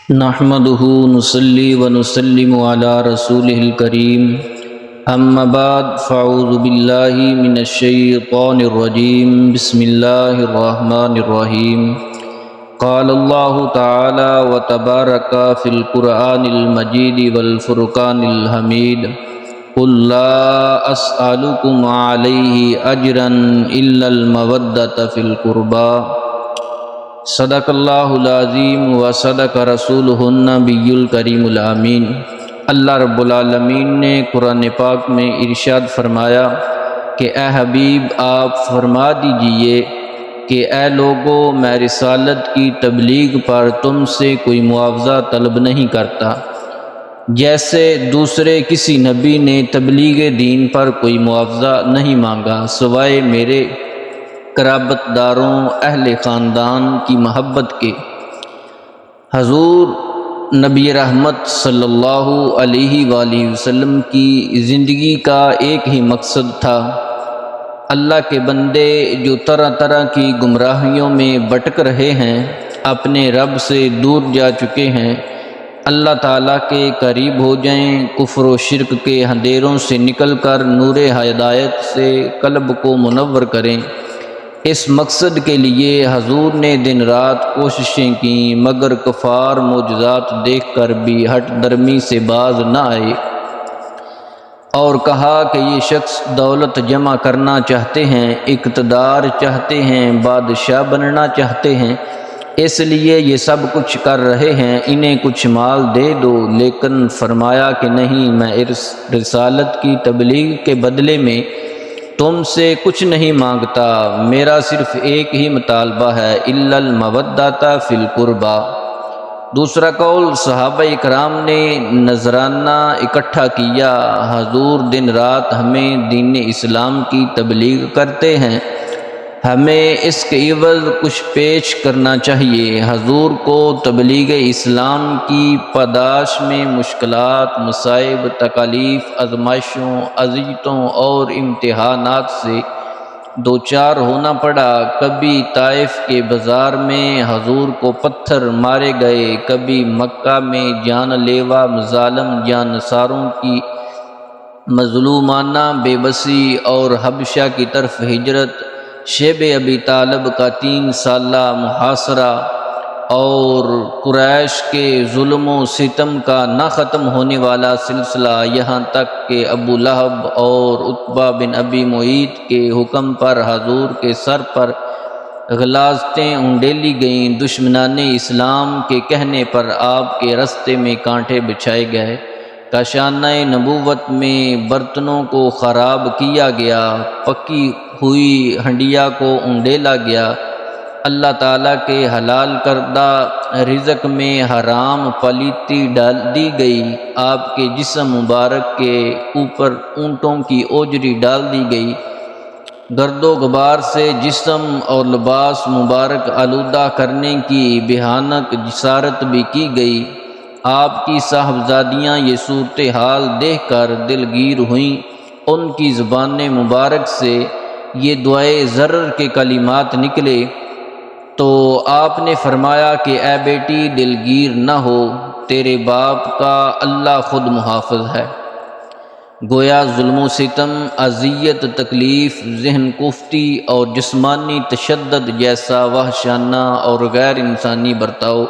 نحمده نصلي ونسلم على رسوله الكريم اما بعد فاعوذ بالله من الشيطان الرجيم بسم الله الرحمن الرحيم قال الله تعالى وتبارك في القرآن المجيد والفرقان الحميد قل لا أسألكم عليه أجرا إلا المودة في القربى صدق اللہ العظیم و صدق رسولہ النبی الکریم الامین۔ اللہ رب العالمین نے قرآن پاک میں ارشاد فرمایا کہ اے حبیب آپ فرما دیجئے کہ اے لوگو میں رسالت کی تبلیغ پر تم سے کوئی معاوضہ طلب نہیں کرتا، جیسے دوسرے کسی نبی نے تبلیغ دین پر کوئی معاوضہ نہیں مانگا سوائے میرے قرابت داروں اہل خاندان کی محبت کے۔ حضور نبی رحمت صلی اللہ علیہ وآلہ وسلم کی زندگی کا ایک ہی مقصد تھا۔ اللہ کے بندے جو طرح طرح کی گمراہیوں میں بھٹک رہے ہیں، اپنے رب سے دور جا چکے ہیں، اللہ تعالیٰ کے قریب ہو جائیں، کفر و شرک کے اندھیروں سے نکل کر نور ہدایت سے قلب کو منور کریں۔ اس مقصد کے لیے حضور نے دن رات کوششیں کیں، مگر کفار معجزات دیکھ کر بھی ہٹ درمی سے باز نہ آئے، اور کہا کہ یہ شخص دولت جمع کرنا چاہتے ہیں، اقتدار چاہتے ہیں، بادشاہ بننا چاہتے ہیں، اس لیے یہ سب کچھ کر رہے ہیں، انہیں کچھ مال دے دو۔ لیکن فرمایا کہ نہیں، میں رسالت کی تبلیغ کے بدلے میں تم سے کچھ نہیں مانگتا، میرا صرف ایک ہی مطالبہ ہے، الا المودۃ فی القربى۔ دوسرا قول صحابہ اکرام نے نذرانہ اکٹھا کیا، حضور دن رات ہمیں دین اسلام کی تبلیغ کرتے ہیں، ہمیں اس کے عوض کچھ پیش کرنا چاہیے۔ حضور کو تبلیغ اسلام کی پاداش میں مشکلات، مصائب، تکالیف، آزمائشوں، اذیتوں اور امتحانات سے دوچار ہونا پڑا۔ کبھی طائف کے بازار میں حضور کو پتھر مارے گئے، کبھی مکہ میں جان لیوا مظالم جانصاروں کی مظلومانہ بے بسی اور حبشہ کی طرف ہجرت، شیب ابی طالب کا 3 سالہ محاصرہ اور قریش کے ظلم و ستم کا نہ ختم ہونے والا سلسلہ، یہاں تک کہ ابو لہب اور عتبہ بن ابی معیط کے حکم پر حضور کے سر پر غلاظتیں انڈیلی گئیں، دشمنان اسلام کے کہنے پر آپ کے رستے میں کانٹے بچھائے گئے، کاشانہ نبوت میں برتنوں کو خراب کیا گیا، پکی ہوئی ہنڈیا کو انڈیلا گیا، اللہ تعالیٰ کے حلال کردہ رزق میں حرام پلیتی ڈال دی گئی، آپ کے جسم مبارک کے اوپر اونٹوں کی اوجری ڈال دی گئی، گرد و غبار سے جسم اور لباس مبارک آلودہ کرنے کی بھیانک جسارت بھی کی گئی۔ آپ کی صاحبزادیاں یہ صورتحال دیکھ کر دلگیر ہوئیں، ان کی زبان مبارک سے یہ دعائے ضرر کے کلمات نکلے، تو آپ نے فرمایا کہ اے بیٹی دلگیر نہ ہو، تیرے باپ کا اللہ خود محافظ ہے۔ گویا ظلم و ستم، اذیت، تکلیف، ذہن کوفتی اور جسمانی تشدد جیسا وحشیانہ اور غیر انسانی برتاؤ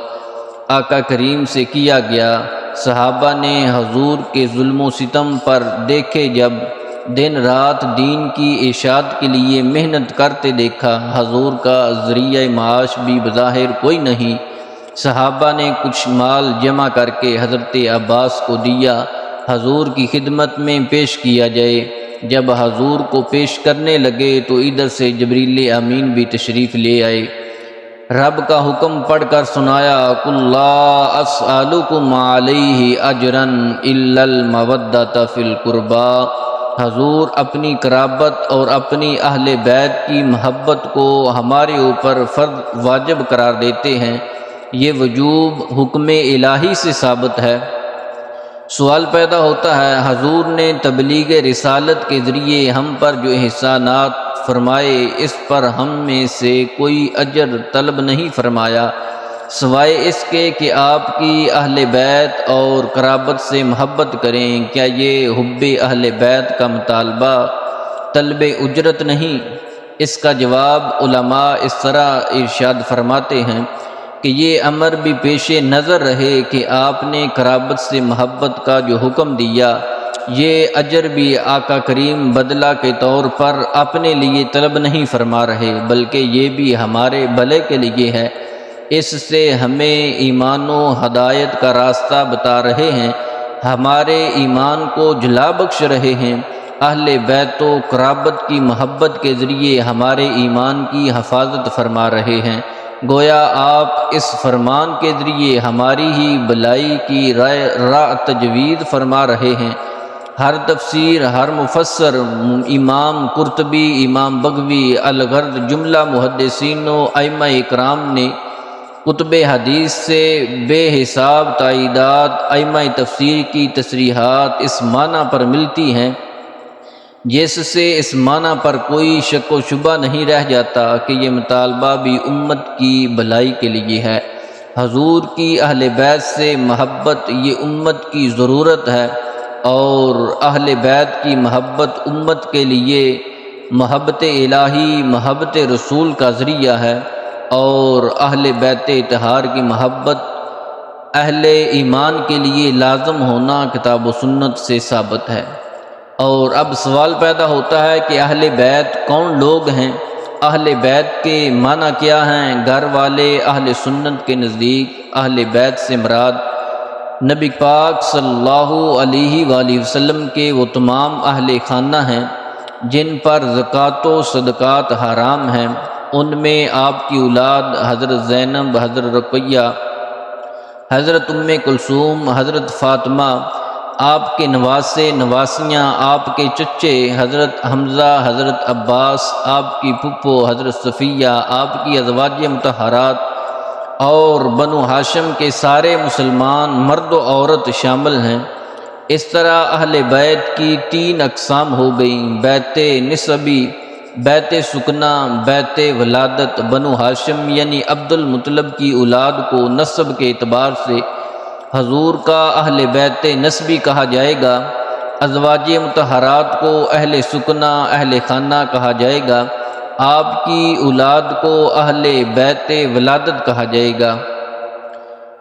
آقا کریم سے کیا گیا۔ صحابہ نے حضور کے ظلم و ستم پر دیکھے، جب دن رات دین کی اشاعت کے لیے محنت کرتے دیکھا، حضور کا ذریعہ معاش بھی بظاہر کوئی نہیں۔ صحابہ نے کچھ مال جمع کر کے حضرت عباس کو دیا، حضور کی خدمت میں پیش کیا جائے۔ جب حضور کو پیش کرنے لگے تو ادھر سے جبریل امین بھی تشریف لے آئے، رب کا حکم پڑھ کر سنایا، قُل لَا أَسْأَلُكُمْ عَلَيْهِ أَجْرًا إِلَّا الْمَوَدَّةَ فِي الْقُرْبَى۔ حضور اپنی قرابت اور اپنی اہل بیت کی محبت کو ہمارے اوپر فرض واجب قرار دیتے ہیں، یہ وجوب حکم الہی سے ثابت ہے۔ سوال پیدا ہوتا ہے، حضور نے تبلیغ رسالت کے ذریعے ہم پر جو احسانات فرمائے، اس پر ہم میں سے کوئی اجر طلب نہیں فرمایا، سوائے اس کے کہ آپ کی اہل بیت اور قرابت سے محبت کریں، کیا یہ حب اہل بیت کا مطالبہ طلب اجرت نہیں؟ اس کا جواب علماء اس طرح ارشاد فرماتے ہیں کہ یہ امر بھی پیش نظر رہے کہ آپ نے قرابت سے محبت کا جو حکم دیا، یہ اجر بھی آقا کریم بدلہ کے طور پر اپنے لیے طلب نہیں فرما رہے، بلکہ یہ بھی ہمارے بھلے کے لیے ہے۔ اس سے ہمیں ایمان و ہدایت کا راستہ بتا رہے ہیں، ہمارے ایمان کو جلا بخش رہے ہیں۔ اہل بیت و قرابت کی محبت کے ذریعے ہمارے ایمان کی حفاظت فرما رہے ہیں۔ گویا آپ اس فرمان کے ذریعے ہماری ہی بھلائی کی راہ تجوید فرما رہے ہیں۔ ہر تفسیر، ہر مفسر، امام قرطبی، امام بغوی، الغرض جملہ محدثین و ائمہ اکرام نے کتب حدیث سے بے حساب تائیدات، ائمہ تفسیر کی تصریحات اس معنی پر ملتی ہیں جس سے اس معنی پر کوئی شک و شبہ نہیں رہ جاتا کہ یہ مطالبہ بھی امت کی بھلائی کے لیے ہے۔ حضور کی اہل بیت سے محبت یہ امت کی ضرورت ہے، اور اہل بیت کی محبت امت کے لیے محبت الہی، محبت رسول کا ذریعہ ہے، اور اہل بیت اطہار کی محبت اہل ایمان کے لیے لازم ہونا کتاب و سنت سے ثابت ہے۔ اور اب سوال پیدا ہوتا ہے کہ اہل بیت کون لوگ ہیں؟ اہل بیت کے معنی کیا ہیں؟ گھر والے اہل سنت کے نزدیک اہل بیت سے مراد نبی پاک صلی اللہ علیہ وآلہ وسلم کے وہ تمام اہل خانہ ہیں جن پر زکوٰۃ و صدقات حرام ہیں۔ ان میں آپ کی اولاد حضرت زینب، حضرت رقیہ، حضرت ام کلثوم، حضرت فاطمہ، آپ کے نواسے نواسیاں، آپ کے چچے حضرت حمزہ، حضرت عباس، آپ کی پھپھو حضرت صفیہ، آپ کی ازواج مطہرات اور بنو ہاشم کے سارے مسلمان مرد و عورت شامل ہیں۔ اس طرح اہل بیت کی 3 اقسام ہو گئیں: بیت نسبی، بیت سکنہ، بیت ولادت۔ بنو ہاشم یعنی عبد المطلب کی اولاد کو نسب کے اعتبار سے حضور کا اہل بیت نسبی کہا جائے گا، ازواج مطہرات کو اہل سکنہ، اہل خانہ کہا جائے گا، آپ کی اولاد کو اہل بیت ولادت کہا جائے گا۔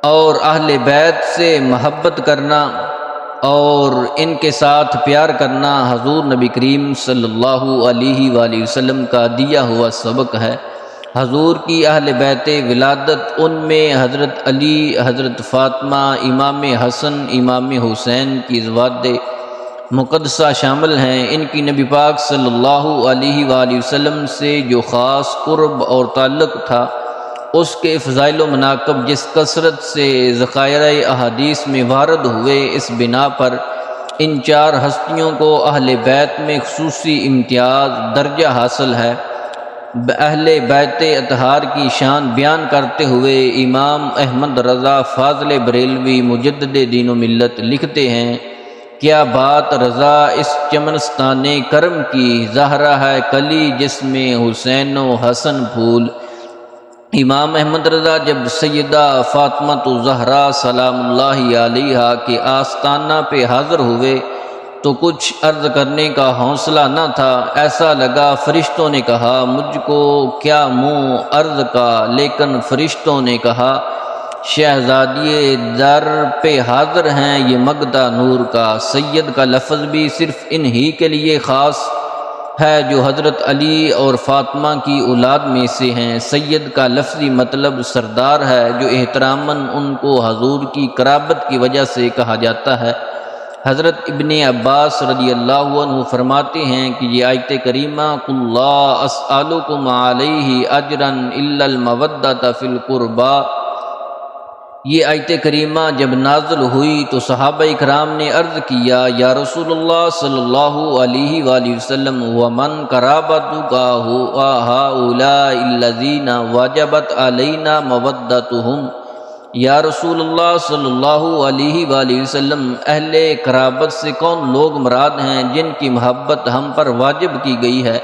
اور اہل بیت سے محبت کرنا اور ان کے ساتھ پیار کرنا حضور نبی کریم صلی اللہ علیہ وآلہ وسلم کا دیا ہوا سبق ہے۔ حضور کی اہل بیت ولادت، ان میں حضرت علی، حضرت فاطمہ، امام حسن، امام حسین کی ازواج مقدسہ شامل ہیں۔ ان کی نبی پاک صلی اللہ علیہ وآلہ وسلم سے جو خاص قرب اور تعلق تھا، اس کے فضائل و مناقب جس کثرت سے ذخائر احادیث میں وارد ہوئے، اس بنا پر ان 4 ہستیوں کو اہل بیت میں خصوصی امتیاز درجہ حاصل ہے۔ اہل بیت اطہار کی شان بیان کرتے ہوئے امام احمد رضا فاضل بریلوی مجدد دین و ملت لکھتے ہیں: کیا بات رضا اس چمنستان کرم کی، زہرا ہے کلی جس میں حسین و حسن پھول۔ امام احمد رضا جب سیدہ فاطمہ الزہرا سلام اللہ علیہا کے آستانہ پہ حاضر ہوئے تو کچھ عرض کرنے کا حوصلہ نہ تھا، ایسا لگا فرشتوں نے کہا مجھ کو کیا منہ عرض کا، لیکن فرشتوں نے کہا شہزادی در پہ حاضر ہیں یہ مگدہ نور کا۔ سید کا لفظ بھی صرف انہی کے لیے خاص ہے جو حضرت علی اور فاطمہ کی اولاد میں سے ہیں۔ سید کا لفظی مطلب سردار ہے، جو احتراماً ان کو حضور کی قرابت کی وجہ سے کہا جاتا ہے۔ حضرت ابن عباس رضی اللہ عنہ فرماتے ہیں کہ یہ آیت کریمہ قُل لا اسألکم علیہ اجرا الا المودۃ فی القربى، یہ آیت کریمہ جب نازل ہوئی تو صحابہ اکرام نے عرض کیا یا رسول اللہ صلی اللہ علیہ وآلہ وسلم ومن قرابتک ہؤلاء الذین وجبت علینا مودتہم، یا رسول اللہ صلی اللہ علیہ وآلہ وسلم اہل قرابت سے کون لوگ مراد ہیں جن کی محبت ہم پر واجب کی گئی ہے؟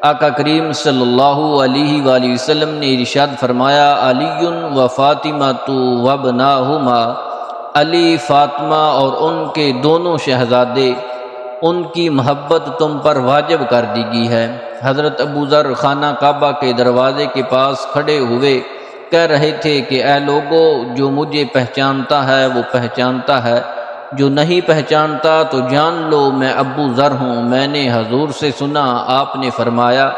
آقا کریم صلی اللہ علیہ وآلہ وسلم نے ارشاد فرمایا، علی و فاطمۃ وابناہما، علی، فاطمہ اور ان کے دونوں شہزادے، ان کی محبت تم پر واجب کر دی گئی ہے۔ حضرت ابو ذر خانہ کعبہ کے دروازے کے پاس کھڑے ہوئے کہہ رہے تھے کہ اے لوگو، جو مجھے پہچانتا ہے وہ پہچانتا ہے، جو نہیں پہچانتا تو جان لو میں ابو ذر ہوں۔ میں نے حضور سے سنا، آپ نے فرمایا،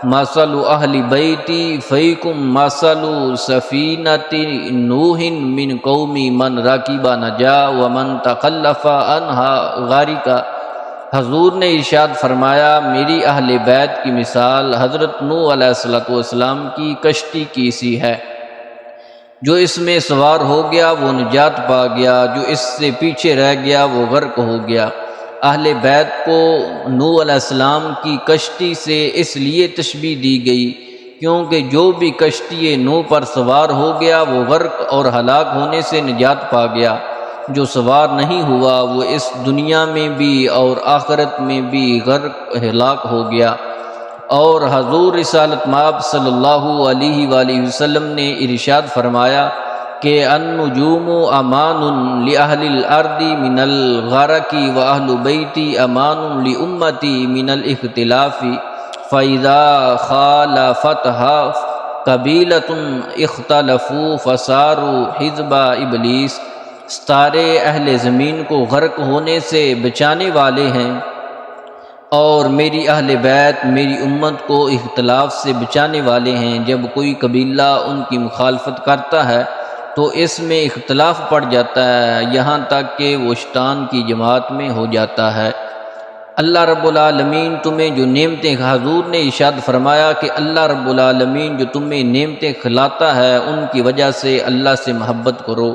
مثل اہل بیتی فیکم مثل سفینۃ نوح من قومی من راکب نجا ومن تخلف عنہا غارق۔ حضور نے ارشاد فرمایا، میری اہل بیت کی مثال حضرت نوح علیہ السلام کی کشتی کی سی ہے، جو اس میں سوار ہو گیا وہ نجات پا گیا، جو اس سے پیچھے رہ گیا وہ غرق ہو گیا۔ اہل بیت کو نوح علیہ السلام کی کشتی سے اس لیے تشبیہ دی گئی کیونکہ جو بھی کشتی نوح پر سوار ہو گیا وہ غرق اور ہلاک ہونے سے نجات پا گیا، جو سوار نہیں ہوا وہ اس دنیا میں بھی اور آخرت میں بھی غرق ہلاک ہو گیا۔ اور حضور رسالت مآب صلی اللہ علیہ وآلہ وسلم نے ارشاد فرمایا کہ النجوم امان لأہل الارض من الغرق واہل بیتی امان لامتی من الاختلاف فاذا خالفتها قبیلۃ اختلفوا فصاروا حزب ابلیس۔ ستارے اہل زمین کو غرق ہونے سے بچانے والے ہیں، اور میری اہل بیت میری امت کو اختلاف سے بچانے والے ہیں۔ جب کوئی قبیلہ ان کی مخالفت کرتا ہے تو اس میں اختلاف پڑ جاتا ہے، یہاں تک کہ وہ شیطان کی جماعت میں ہو جاتا ہے۔ اللہ رب العالمین تمہیں جو نعمتیں، حضور نے ارشاد فرمایا کہ اللہ رب العالمین جو تمہیں نعمتیں کھلاتا ہے ان کی وجہ سے اللہ سے محبت کرو،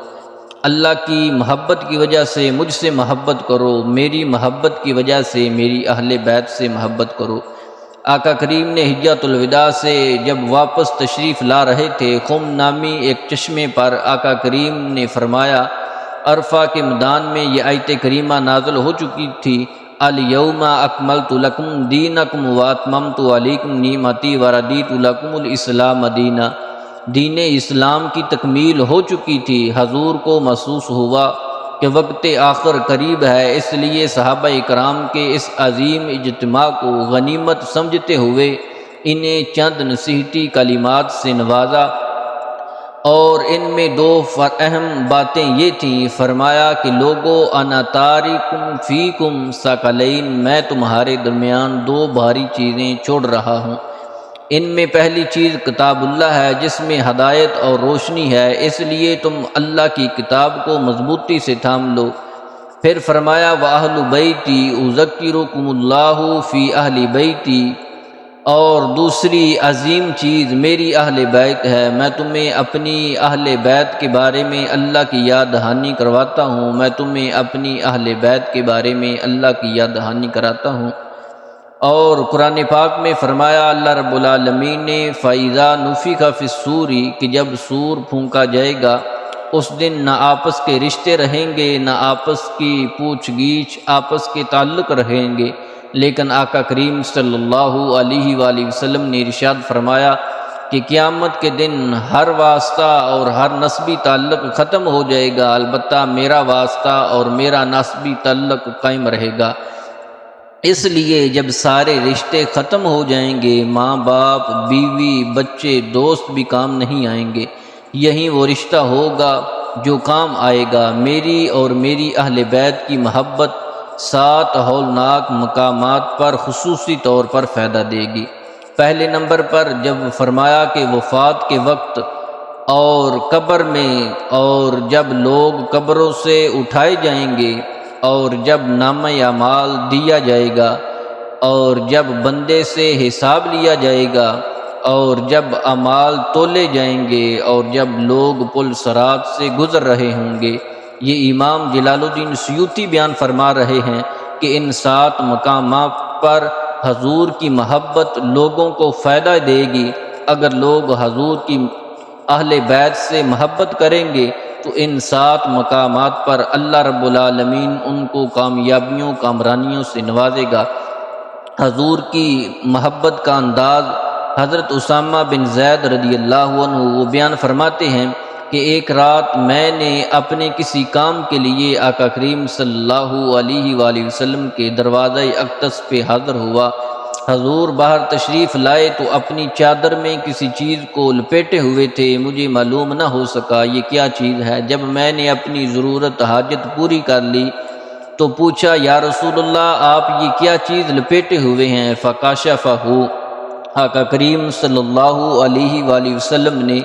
اللہ کی محبت کی وجہ سے مجھ سے محبت کرو، میری محبت کی وجہ سے میری اہل بیت سے محبت کرو۔ آقا کریم نے حجۃ الوداع سے جب واپس تشریف لا رہے تھے، خم نامی ایک چشمے پر آقا کریم نے فرمایا، عرفہ کے میدان میں یہ آیت کریمہ نازل ہو چکی تھی، الیوم اکملت لکم دینکم واتممت علیکم نعمتی ورضیت لکم الاسلام دینا۔ دین اسلام کی تکمیل ہو چکی تھی۔ حضور کو محسوس ہوا کہ وقت آخر قریب ہے، اس لیے صحابہ کرام کے اس عظیم اجتماع کو غنیمت سمجھتے ہوئے انہیں چند نصیحتی کلمات سے نوازا، اور ان میں دو اہم باتیں یہ تھیں۔ فرمایا کہ لوگو انا تارکم فیکم ثقلین، میں تمہارے درمیان دو بھاری چیزیں چھوڑ رہا ہوں۔ ان میں پہلی چیز کتاب اللہ ہے جس میں ہدایت اور روشنی ہے، اس لیے تم اللہ کی کتاب کو مضبوطی سے تھام لو۔ پھر فرمایا وَأَهْلُ بَيْتِي أُذَكِّرُكُمُ اللَّهُ فِي أَهْلِ بَيْتِي، اور دوسری عظیم چیز میری اہل بیت ہے، میں تمہیں اپنی اہل بیت کے بارے میں اللہ کی یاد دہانی کرواتا ہوں، میں تمہیں اپنی اہل بیت کے بارے میں اللہ کی یاد دہانی کراتا ہوں۔ اور قرآن پاک میں فرمایا اللہ رب العالمین نے فَإِذَا نُفِخَ فِي الصُّورِ، کہ جب سور پھونکا جائے گا اس دن نہ آپس کے رشتے رہیں گے، نہ آپس کی پوچھ گیچھ، آپس کے تعلق رہیں گے، لیکن آقا کریم صلی اللہ علیہ وآلہ وسلم نے ارشاد فرمایا کہ قیامت کے دن ہر واسطہ اور ہر نسبی تعلق ختم ہو جائے گا، البتہ میرا واسطہ اور میرا نسبی تعلق قائم رہے گا۔ اس لیے جب سارے رشتے ختم ہو جائیں گے، ماں باپ، بیوی، بچے، دوست بھی کام نہیں آئیں گے، یہی وہ رشتہ ہوگا جو کام آئے گا۔ میری اور میری اہل بیت کی محبت 7 ہولناک مقامات پر خصوصی طور پر فائدہ دے گی۔ پہلے نمبر پر جب فرمایا کہ وفات کے وقت اور قبر میں، اور جب لوگ قبروں سے اٹھائے جائیں گے، اور جب نامہ اعمال دیا جائے گا، اور جب بندے سے حساب لیا جائے گا، اور جب اعمال تولے جائیں گے، اور جب لوگ پل صراط سے گزر رہے ہوں گے۔ یہ امام جلال الدین سیوطی بیان فرما رہے ہیں کہ ان 7 مقامات پر حضور کی محبت لوگوں کو فائدہ دے گی۔ اگر لوگ حضور کی اہل بیت سے محبت کریں گے تو ان 7 مقامات پر اللہ رب العالمین ان کو کامیابیوں، کامرانیوں سے نوازے گا۔ حضور کی محبت کا انداز حضرت اسامہ بن زید رضی اللہ عنہ وہ بیان فرماتے ہیں کہ ایک رات میں نے اپنے کسی کام کے لیے آقا کریم صلی اللہ علیہ وآلہ وسلم کے دروازہ اقدس پہ حاضر ہوا۔ حضور باہر تشریف لائے تو اپنی چادر میں کسی چیز کو لپیٹے ہوئے تھے، مجھے معلوم نہ ہو سکا یہ کیا چیز ہے۔ جب میں نے اپنی ضرورت حاجت پوری کر لی تو پوچھا یا رسول اللہ آپ یہ کیا چیز لپیٹے ہوئے ہیں؟ فکاشفہ، آقا کریم صلی اللہ علیہ وآلہ وسلم نے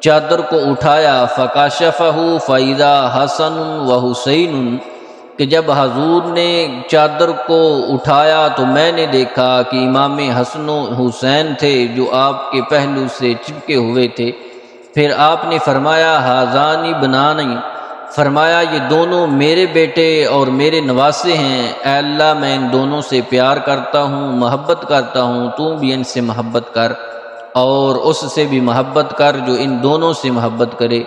چادر کو اٹھایا، فکاشفہ فاذا حسن و حسین، کہ جب حضور نے چادر کو اٹھایا تو میں نے دیکھا کہ امام حسن و حسین تھے جو آپ کے پہلو سے چپکے ہوئے تھے۔ پھر آپ نے فرمایا ھذان ابنانی، فرمایا یہ دونوں میرے بیٹے اور میرے نواسے ہیں، اے اللہ میں ان دونوں سے پیار کرتا ہوں، محبت کرتا ہوں، تو بھی ان سے محبت کر اور اس سے بھی محبت کر جو ان دونوں سے محبت کرے۔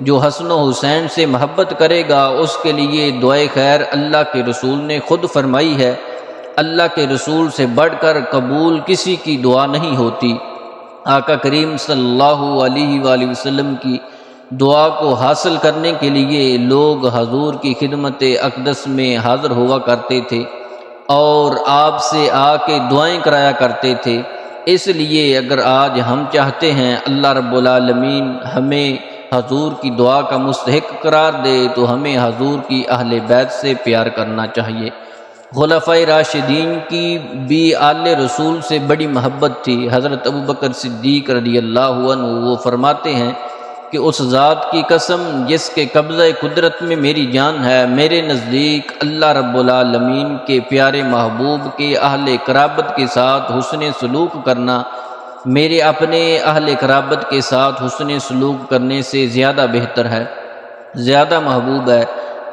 جو حسن و حسین سے محبت کرے گا اس کے لیے دعائے خیر اللہ کے رسول نے خود فرمائی ہے، اللہ کے رسول سے بڑھ کر قبول کسی کی دعا نہیں ہوتی۔ آقا کریم صلی اللہ علیہ وآلہ وسلم کی دعا کو حاصل کرنے کے لیے لوگ حضور کی خدمت اقدس میں حاضر ہوا کرتے تھے اور آپ سے آ کے دعائیں کرایا کرتے تھے۔ اس لیے اگر آج ہم چاہتے ہیں اللہ رب العالمین ہمیں حضور کی دعا کا مستحق قرار دے تو ہمیں حضور کی اہل بیت سے پیار کرنا چاہیے۔ خلفائے راشدین کی بھی آل رسول سے بڑی محبت تھی۔ حضرت ابوبکر صدیق رضی اللہ عنہ وہ فرماتے ہیں کہ اس ذات کی قسم جس کے قبضہ قدرت میں میری جان ہے، میرے نزدیک اللہ رب العالمین کے پیارے محبوب کے اہل قرابت کے ساتھ حسن سلوک کرنا میرے اپنے اہل قرابت کے ساتھ حسن سلوک کرنے سے زیادہ بہتر ہے، زیادہ محبوب ہے۔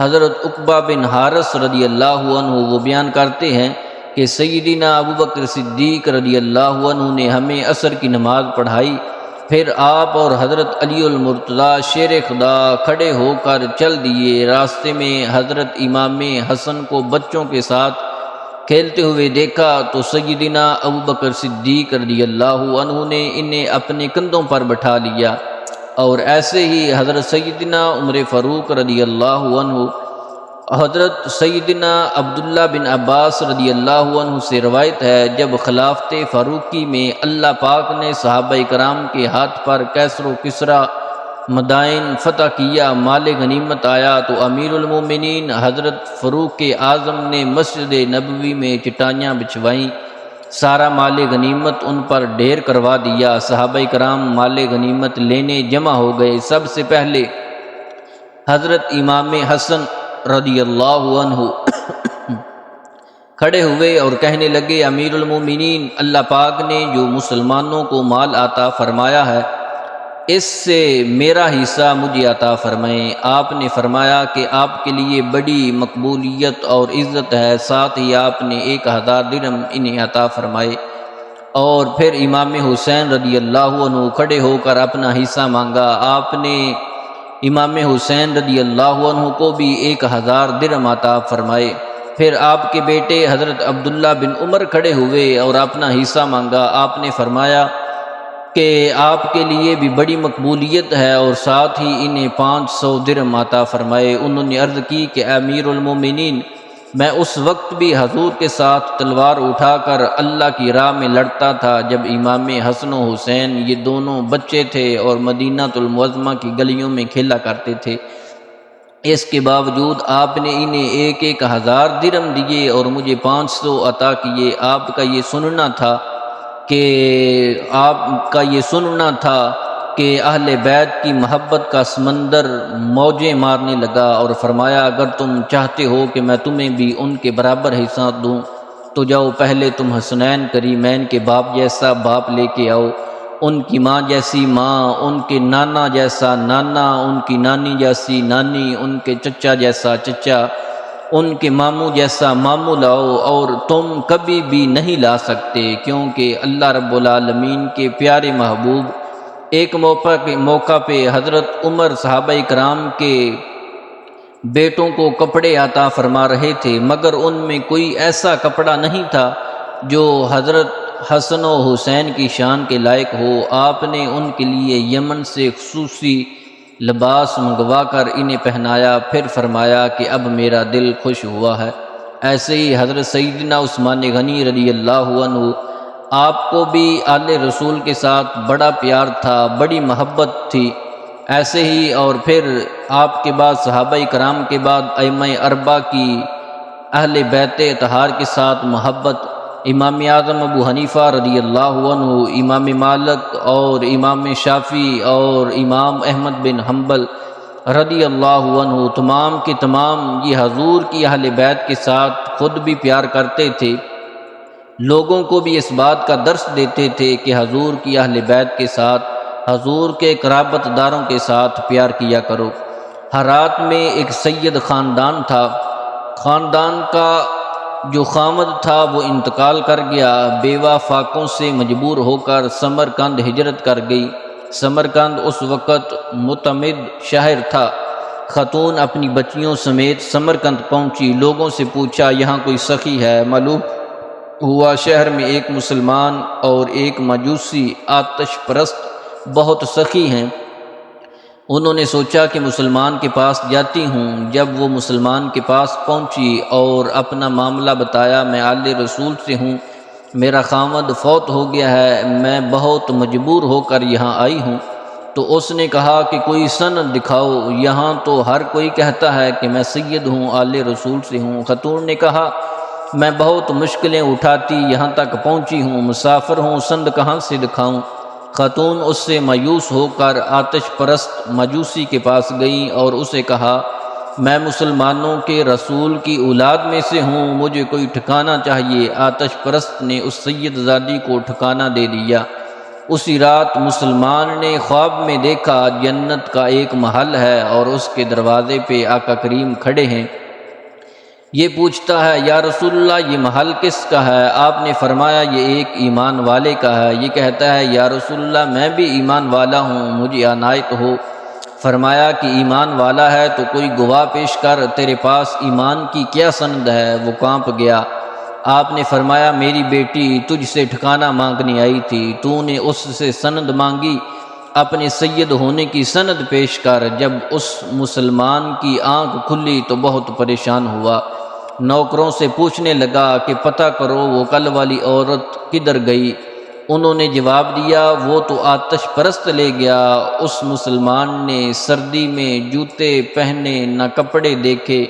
حضرت عقبہ بن حارث رضی اللہ عنہ وہ بیان کرتے ہیں کہ سیدنا ابوبکر صدیق رضی اللہ عنہ نے ہمیں عصر کی نماز پڑھائی، پھر آپ اور حضرت علی المرتضیٰ شیر خدا کھڑے ہو کر چل دیے۔ راستے میں حضرت امام حسن کو بچوں کے ساتھ کھیلتے ہوئے دیکھا تو سیدنا ابوبکر صدیق رضی اللہ عنہ نے انہیں اپنے کندھوں پر بٹھا لیا، اور ایسے ہی حضرت سیدنا عمر فاروق رضی اللہ عنہ، حضرت سیدنا عبداللہ بن عباس رضی اللہ عنہ سے روایت ہے جب خلافت فاروقی میں اللہ پاک نے صحابہ کرام کے ہاتھ پر کیسر و کسریٰ مدائن فتح کیا، مال غنیمت آیا تو امیر المومنین حضرت فاروق اعظم نے مسجد نبوی میں چٹائیاں بچھوائیں، سارا مال غنیمت ان پر ڈھیر کروا دیا۔ صحابہ کرام مال غنیمت لینے جمع ہو گئے۔ سب سے پہلے حضرت امام حسن رضی اللہ عنہ کھڑے ہوئے اور کہنے لگے امیر المومنین، اللہ پاک نے جو مسلمانوں کو مال عطا فرمایا ہے اس سے میرا حصہ مجھے عطا فرمائیں۔ آپ نے فرمایا کہ آپ کے لیے بڑی مقبولیت اور عزت ہے، ساتھ ہی آپ نے 1000 درہم انہیں عطا فرمائے۔ اور پھر امام حسین رضی اللہ عنہ کھڑے ہو کر اپنا حصہ مانگا، آپ نے امام حسین رضی اللہ عنہ کو بھی 1000 درہم عطا فرمائے۔ پھر آپ کے بیٹے حضرت عبداللہ بن عمر کھڑے ہوئے اور اپنا حصہ مانگا، آپ نے فرمایا کہ آپ کے لیے بھی بڑی مقبولیت ہے اور ساتھ ہی انہیں 500 درہم عطا فرمائے۔ انہوں نے عرض کی کہ امیر المومنین، میں اس وقت بھی حضور کے ساتھ تلوار اٹھا کر اللہ کی راہ میں لڑتا تھا جب امام حسن و حسین یہ دونوں بچے تھے اور مدینہ المعظمہ کی گلیوں میں کھیلا کرتے تھے۔ اس کے باوجود آپ نے انہیں 1000 درہم دیے اور مجھے 500 عطا کیے۔ آپ کا یہ سننا تھا کہ اہل بیت کی محبت کا سمندر موجیں مارنے لگا، اور فرمایا اگر تم چاہتے ہو کہ میں تمہیں بھی ان کے برابر حصہ دوں تو جاؤ، پہلے تم حسنین کریمین کے باپ جیسا باپ لے کے آؤ، ان کی ماں جیسی ماں، ان کے نانا جیسا نانا، ان کی نانی جیسی نانی، ان کے چچا جیسا چچا، ان کے ماموں جیسا ماموں لاؤ، اور تم کبھی بھی نہیں لا سکتے، کیونکہ اللہ رب العالمین کے پیارے محبوب ایک موقع پہ حضرت عمر صحابہ کرام کے بیٹوں کو کپڑے عطا فرما رہے تھے، مگر ان میں کوئی ایسا کپڑا نہیں تھا جو حضرت حسن و حسین کی شان کے لائق ہو۔ آپ نے ان کے لیے یمن سے خصوصی لباس منگوا کر انہیں پہنایا، پھر فرمایا کہ اب میرا دل خوش ہوا ہے۔ ایسے ہی حضرت سیدنا عثمان غنی رضی اللہ عنہ، آپ کو بھی آل رسول کے ساتھ بڑا پیار تھا، بڑی محبت تھی۔ ایسے ہی اور پھر آپ کے بعد صحابہ کرام کے بعد ائمہ اربعہ کی اہل بیت اطہار کے ساتھ محبت، امام اعظم ابو حنیفہ رضی اللہ عنہ، امام مالک اور امام شافعی اور امام احمد بن حنبل رضی اللہ عنہ، تمام کے تمام یہ حضور کی اہل بیت کے ساتھ خود بھی پیار کرتے تھے، لوگوں کو بھی اس بات کا درس دیتے تھے کہ حضور کی اہل بیت کے ساتھ، حضور کے قرابت داروں کے ساتھ پیار کیا کرو۔ ہرات میں ایک سید خاندان تھا، خاندان کا جو خامد تھا وہ انتقال کر گیا، بیوہ فاقوں سے مجبور ہو کر سمرقند ہجرت کر گئی۔ سمرقند اس وقت معتمد شہر تھا۔ خاتون اپنی بچیوں سمیت سمرقند پہنچی، لوگوں سے پوچھا یہاں کوئی سخی ہے؟ معلوم ہوا شہر میں ایک مسلمان اور ایک مجوسی آتش پرست بہت سخی ہیں۔ انہوں نے سوچا کہ مسلمان کے پاس جاتی ہوں۔ جب وہ مسلمان کے پاس پہنچی اور اپنا معاملہ بتایا، میں آل رسول سے ہوں، میرا خامد فوت ہو گیا ہے، میں بہت مجبور ہو کر یہاں آئی ہوں۔ تو اس نے کہا کہ کوئی سند دکھاؤ، یہاں تو ہر کوئی کہتا ہے کہ میں سید ہوں، آل رسول سے ہوں۔ خاتون نے کہا میں بہت مشکلیں اٹھاتی یہاں تک پہنچی ہوں، مسافر ہوں، سند کہاں سے دکھاؤں؟ خاتون اس سے مایوس ہو کر آتش پرست مجوسی کے پاس گئی اور اسے کہا میں مسلمانوں کے رسول کی اولاد میں سے ہوں، مجھے کوئی ٹھکانہ چاہیے۔ آتش پرست نے اس سید زادی کو ٹھکانہ دے دیا۔ اسی رات مسلمان نے خواب میں دیکھا جنت کا ایک محل ہے اور اس کے دروازے پہ آقا کریم کھڑے ہیں۔ یہ پوچھتا ہے یا رسول اللہ یہ محل کس کا ہے؟ آپ نے فرمایا یہ ایک ایمان والے کا ہے۔ یہ کہتا ہے یا رسول اللہ میں بھی ایمان والا ہوں، مجھے عنایت ہو۔ فرمایا کہ ایمان والا ہے تو کوئی گواہ پیش کر، تیرے پاس ایمان کی کیا سند ہے؟ وہ کانپ گیا۔ آپ نے فرمایا میری بیٹی تجھ سے ٹھکانہ مانگنے آئی تھی، تو نے اس سے سند مانگی، اپنے سید ہونے کی سند پیش کر۔ جب اس مسلمان کی آنکھ کھلی تو بہت پریشان ہوا، نوکروں سے پوچھنے لگا کہ پتہ کرو وہ کل والی عورت کدھر گئی؟ انہوں نے جواب دیا وہ تو آتش پرست لے گیا۔ اس مسلمان نے سردی میں جوتے پہنے نہ کپڑے دیکھے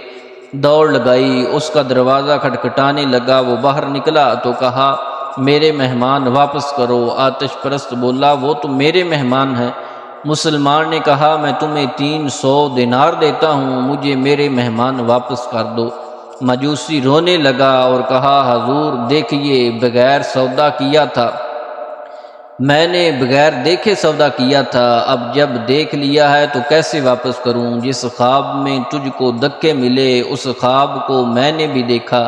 دوڑ لگائی، اس کا دروازہ کھٹکھٹانے لگا، وہ باہر نکلا تو کہا میرے مہمان واپس کرو۔ آتش پرست بولا وہ تو میرے مہمان ہیں۔ مسلمان نے کہا میں تمہیں 300 دینار دیتا ہوں، مجھے میرے مہمان واپس کر دو۔ مجوسی رونے لگا اور کہا حضور دیکھیے بغیر سودا کیا تھا، میں نے بغیر دیکھے سودا کیا تھا، اب جب دیکھ لیا ہے تو کیسے واپس کروں؟ جس خواب میں تجھ کو دھکے ملے اس خواب کو میں نے بھی دیکھا،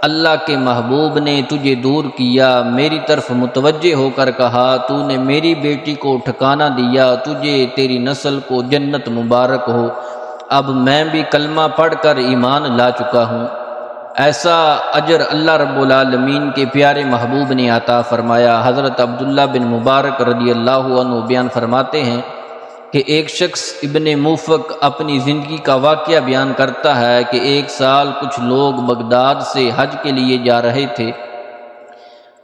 اللہ کے محبوب نے تجھے دور کیا، میری طرف متوجہ ہو کر کہا تو نے میری بیٹی کو ٹھکانہ دیا، تجھے تیری نسل کو جنت مبارک ہو، اب میں بھی کلمہ پڑھ کر ایمان لا چکا ہوں۔ ایسا اجر اللہ رب العالمین کے پیارے محبوب نے عطا فرمایا۔ حضرت عبداللہ بن مبارک رضی اللہ عنہ بیان فرماتے ہیں کہ ایک شخص ابن موفق اپنی زندگی کا واقعہ بیان کرتا ہے کہ ایک سال کچھ لوگ بغداد سے حج کے لیے جا رہے تھے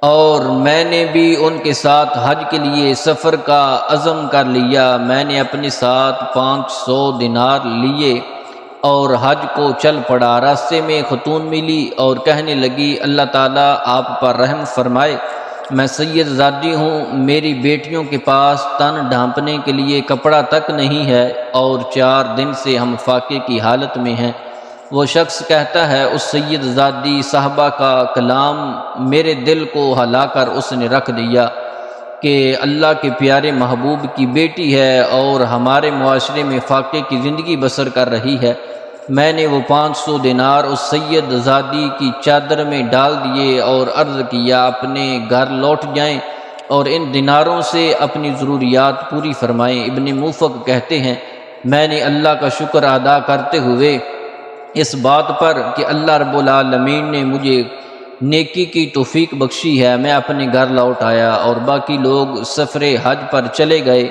اور میں نے بھی ان کے ساتھ حج کے لیے سفر کا عزم کر لیا۔ میں نے اپنے ساتھ 500 دینار لیے اور حج کو چل پڑا۔ راستے میں خاتون ملی اور کہنے لگی اللہ تعالیٰ آپ پر رحم فرمائے، میں سید زادی ہوں، میری بیٹیوں کے پاس تن ڈھانپنے کے لیے کپڑا تک نہیں ہے اور 4 دن سے ہم فاقے کی حالت میں ہیں۔ وہ شخص کہتا ہے اس سید زادی صاحبہ کا کلام میرے دل کو ہلا کر اس نے رکھ دیا کہ اللہ کے پیارے محبوب کی بیٹی ہے اور ہمارے معاشرے میں فاقے کی زندگی بسر کر رہی ہے۔ میں نے وہ 500 دینار اس سید زادی کی چادر میں ڈال دیے اور عرض کیا اپنے گھر لوٹ جائیں اور ان دیناروں سے اپنی ضروریات پوری فرمائیں۔ ابن موفق کہتے ہیں میں نے اللہ کا شکر ادا کرتے ہوئے اس بات پر کہ اللہ رب العالمین نے مجھے نیکی کی توفیق بخشی ہے، میں اپنے گھر لوٹ آیا اور باقی لوگ سفر حج پر چلے گئے۔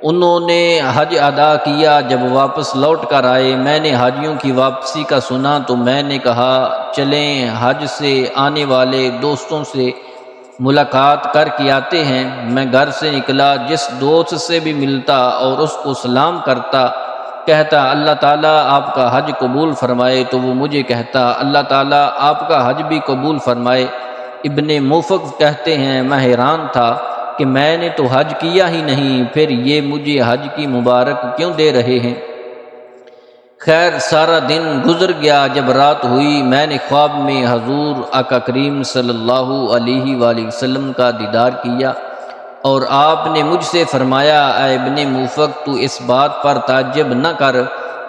انہوں نے حج ادا کیا۔ جب واپس لوٹ کر آئے، میں نے حاجیوں کی واپسی کا سنا تو میں نے کہا چلیں حج سے آنے والے دوستوں سے ملاقات کر کے آتے ہیں۔ میں گھر سے نکلا، جس دوست سے بھی ملتا اور اس کو سلام کرتا کہتا اللہ تعالیٰ آپ کا حج قبول فرمائے، تو وہ مجھے کہتا اللہ تعالیٰ آپ کا حج بھی قبول فرمائے۔ ابن موفق کہتے ہیں میں حیران تھا کہ میں نے تو حج کیا ہی نہیں، پھر یہ مجھے حج کی مبارک کیوں دے رہے ہیں؟ خیر سارا دن گزر گیا۔ جب رات ہوئی میں نے خواب میں حضور آقا کریم صلی اللہ علیہ وآلہ وسلم کا دیدار کیا اور آپ نے مجھ سے فرمایا اے ابن موفق تو اس بات پر تعجب نہ کر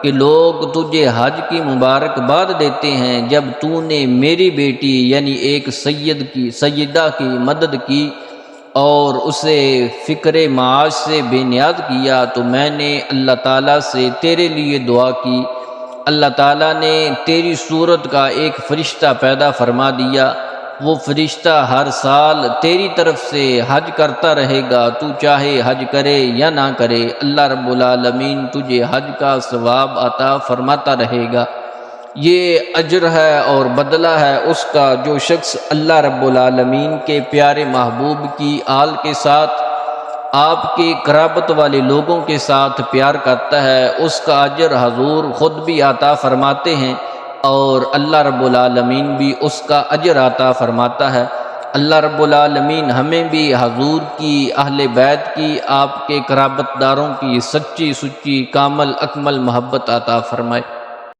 کہ لوگ تجھے حج کی مبارکباد دیتے ہیں جب تو نے میری بیٹی یعنی ایک سیدہ کی مدد کی اور اسے فکر معاش سے بے نیاز کیا، تو میں نے اللہ تعالیٰ سے تیرے لیے دعا کی۔ اللہ تعالیٰ نے تیری صورت کا ایک فرشتہ پیدا فرما دیا، وہ فرشتہ ہر سال تیری طرف سے حج کرتا رہے گا، تو چاہے حج کرے یا نہ کرے، اللہ رب العالمین تجھے حج کا ثواب عطا فرماتا رہے گا۔ یہ اجر ہے اور بدلہ ہے اس کا جو شخص اللہ رب العالمین کے پیارے محبوب کی آل کے ساتھ آپ کے قرابت والے لوگوں کے ساتھ پیار کرتا ہے، اس کا اجر حضور خود بھی عطا فرماتے ہیں اور اللہ رب العالمین بھی اس کا اجر عطا فرماتا ہے۔ اللہ رب العالمین ہمیں بھی حضور کی اہل بیت کی آپ کے قرابت داروں کی سچی کامل اکمل محبت عطا فرمائے۔